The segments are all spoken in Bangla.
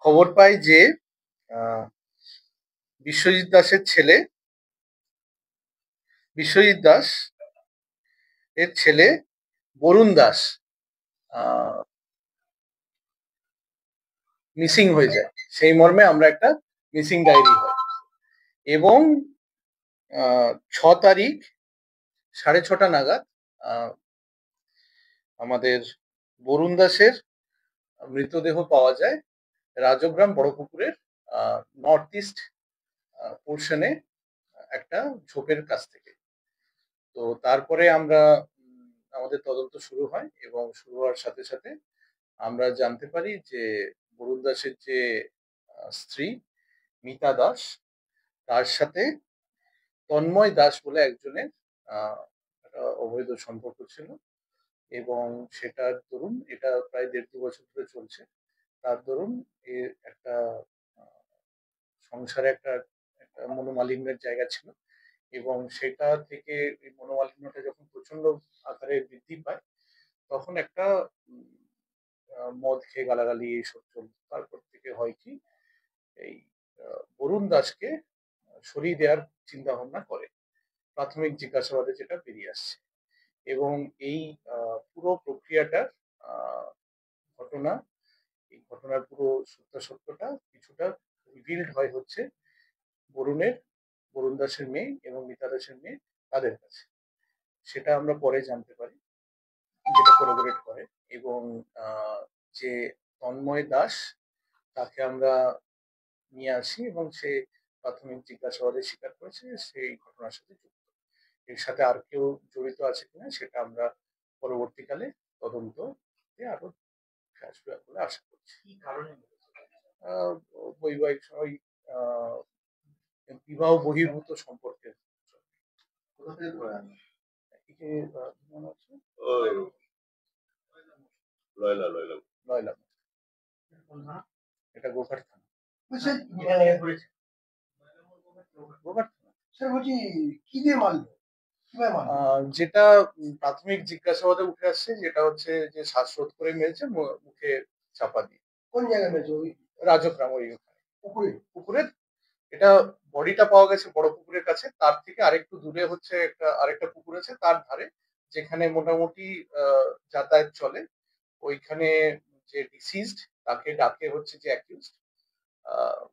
খবর পাই যে আহ, বিশ্বজিৎ দাসের ছেলে বিশ্বজিৎ দাস এর ছেলে বরুণ দাস মিসিং হয়ে যায়। সেই মর্মে আমরা একটা মিসিং ডায়েরি হয় এবং 6 তারিখ 6:30 নাগাদ আহ, আমাদের বরুণ দাসের মৃতদেহ পাওয়া যায় রাজগ্রাম বড়পুকুরের নর্থ ইস্ট পোর্শনে একটা ঝোপের কাছ থেকে। তো তারপরে আমরা আমাদের তদন্ত শুরু হয় এবং শুরু হওয়ার সাথে সাথে আমরা জানতে পারি যে বরুণ দাসের যে স্ত্রী মিতা দাস, তার সাথে তন্ময় দাস বলে একজনের একটা অবৈধ সম্পর্ক ছিল এবং সেটার দরুন এটা প্রায় 1.5-2 বছর ধরে চলছে। তার দরুন এর একটা সংসারে একটা একটা মনোমালিন্যের জায়গা ছিল এবং সেটা থেকে এই মনোমালিন্যটা যখন প্রচন্ড আকারে বৃদ্ধি পায় তখন একটা মদ খেয়ে গালাগালি এইসব চলতো। তারপর থেকে হয় কি এই বরুণ দাসকে সরিয়ে দেওয়ার চিন্তা ভাবনা করে প্রাথমিক জিজ্ঞাসাবাদে যেটা বেরিয়ে আসছে। এবং এই পুরো প্রক্রিয়াটার আহ, ঘটনা এই ঘটনার পুরো সত্যাসত্যটা কিছুটা রিভিলড হয় হচ্ছে বরুণ দাসের মেয়ে এবং মিতা দাসের মেয়ে তাদের কাছে। সেটা আমরা পরে জানতে পারি, যেটা কোলাবোরেট করে। এবং যে তন্ময় দাস, তাকে আমরা নিয়ে আসি এবং সে প্রাথমিক জিজ্ঞাসাবাদে স্বীকার করেছে সেই ঘটনার সাথে যুক্ত। এর সাথে আর কেউ জড়িত আছে কিনা সেটা আমরা পরবর্তীকালে তদন্ত আরো আসবে বলে আশা করছি। কি কারণে বৈবাহিক ওই বিবাহ বহির্ভূত সম্পর্কের। কোথা থেকে ধরে আনা? একে মনে হচ্ছে লয়লা লয়লা লয়লা এটা গোঘাট থানা। গোঘাট থানা কি দিয়ে মারলো? যেটা প্রাথমিক জিজ্ঞাসাবাদে উঠে আসছে যেটা হচ্ছে যে শ্বাসরোধ করে মেরেছে মুখে চাপা দিয়ে। কোন জায়গায় মেরেছে? ওই রাজগ্রাম, ওই পুকুরে। পুকুরের এটা বডিটা পাওয়া গেছে বড় পুকুরের কাছে, তার থেকে আরেকটু দূরে হচ্ছে আরেকটা পুকুর আছে তার ধারে, যেখানে মোটামুটি যাতায়াত চলে। ওইখানে যে ডিসিজড তাকে ডাকে হচ্ছে যে অ্যাকিউজড,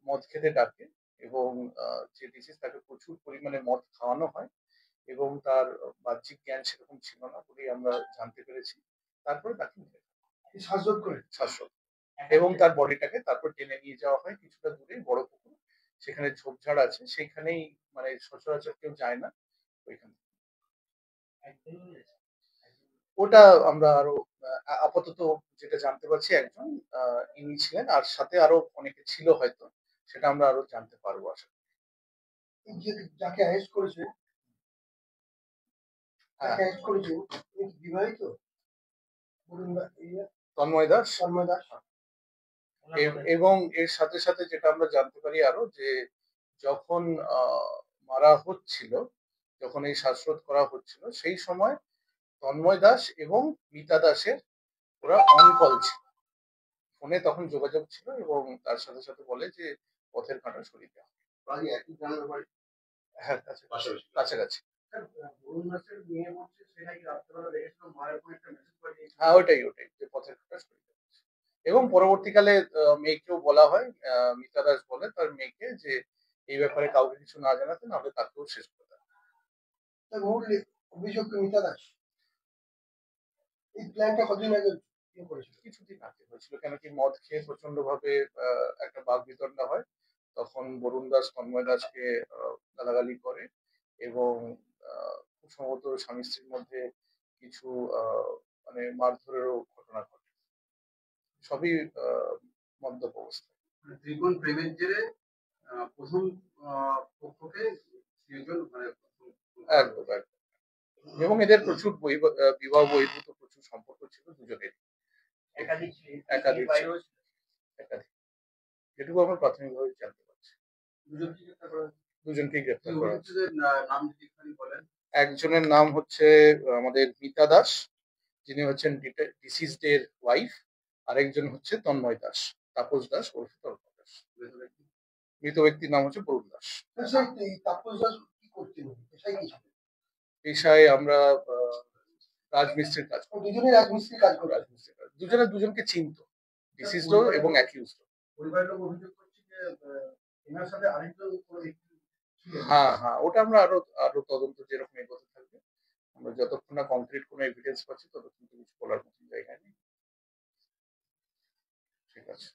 মদ খেতে ডাকে এবং যে ডিসিজ তাকে প্রচুর পরিমাণে মদ খাওয়ানো হয় এবং তার বাহ্যিক জ্ঞান সেরকম ছিল না বলেই আমরা জানতে পেরেছি। তারপরে তাকে শ্বাসরোধ এবং তার বডিটাকে তারপর টেনে নিয়ে যাওয়া হয় কিছুটা দূরে বড় পুকুর, সেখানে ঝোপঝাড় আছে, সেখানেই মানে সচরাচর কেউ যায় না ওইখানে। ওটা আমরা আরো আপাতত যেটা জানতে পারছি একজন ইনি ছিলেন, আর সাথে আরো অনেকে ছিল হয়তো, সেটা আমরা আরো জানতে পারবো আশা করি। যাকে অ্যারেস্ট করেছে বিবাহিত তন্ময় দাস। এবং এর সাথে সাথে যেটা আমরা জানতে পারি আরো যে যখন মারা হচ্ছিল, যখন এই শ্বাসরোধ করা হচ্ছিল সেই সময় তন্ময় দাস এবং মিতা দাসের ওরা অন কল ছিল, ফোনে তখন যোগাযোগ ছিল এবং তার সাথে সাথে বলে যে পথের কাঁটা সরিয়ে দেওয়া। হ্যাঁ, কাছাকাছি। হ্যাঁ, ওটাই যে পথের কাঁটা সরিয়ে দেওয়া। এবং পরবর্তীকালে মেয়েকেও বলা হয়, মিতা দাস বলে তার মেয়েকে যে এই ব্যাপারে কাউকে কিছু না জানাতে, নাহলে তাকেও শেষ করে দেয়। অভিযোগ মিতা দাস এই প্ল্যানটা কতদিন আগে কিছুদিন আগে হয়েছিল, কেন কি মদ খেয়ে প্রচন্ড ভাবে একটা বাক বিতণ্ডা হয়, তখন বরুণ দাস তন্ময় দাসকে গালাগালি করে এবং খুব সম্ভবত স্বামী স্ত্রীর মধ্যে কিছু মানে মারধরেরও ঘটনা ঘটে, সবই মদ্যপ অবস্থায়। ত্রিকোণ প্রেমের জেরে প্রথম পক্ষকে একদম একদম। এবং এদের প্রচুর বিবাহ বহির্ভূত প্রচুর সম্পর্ক ছিল দুজনের, একাধিক একাধিক যেটুকু আমরা প্রাথমিকভাবে জানতে পারছি। দুজনকেই গ্রেপ্তার করা হয়েছে। একজনের নাম হচ্ছে আমাদের মিতা দাস, যিনি হচ্ছেন ডিসিজড এর ওয়াইফ, আরেকজন হচ্ছে তন্ময় দাস। তাপস দাস ওরফে তর্ক দাস। মৃত ব্যক্তির নাম হচ্ছে বরুণ দাস। এই তাপস দাস কি করতেন, পেশায় কি ছিল? পেশায় আমরা রাজমিস্ত্রির কাজ করি। দুজনে রাজমিস্ত্রির কাজ করে। রাজমিস্ত্রির কাজ, দুজনে দুজনকে চিনতো, ডিসিজড এবং অ্যাকিউজড। পরিবারের লোক অভিযোগ করছে যে এনার সাথে আরেকজন কোনো ব্যক্তি ছিলেন। হ্যাঁ হ্যাঁ, ওটা আমরা আরো তদন্ত যেরকম এগোতে থাকবে, আমরা যতক্ষণ না কংক্রিট কোনো এভিডেন্স পাচ্ছি ততক্ষণ কিছু বলার মতন জায়গায় নেই। ঠিক আছে।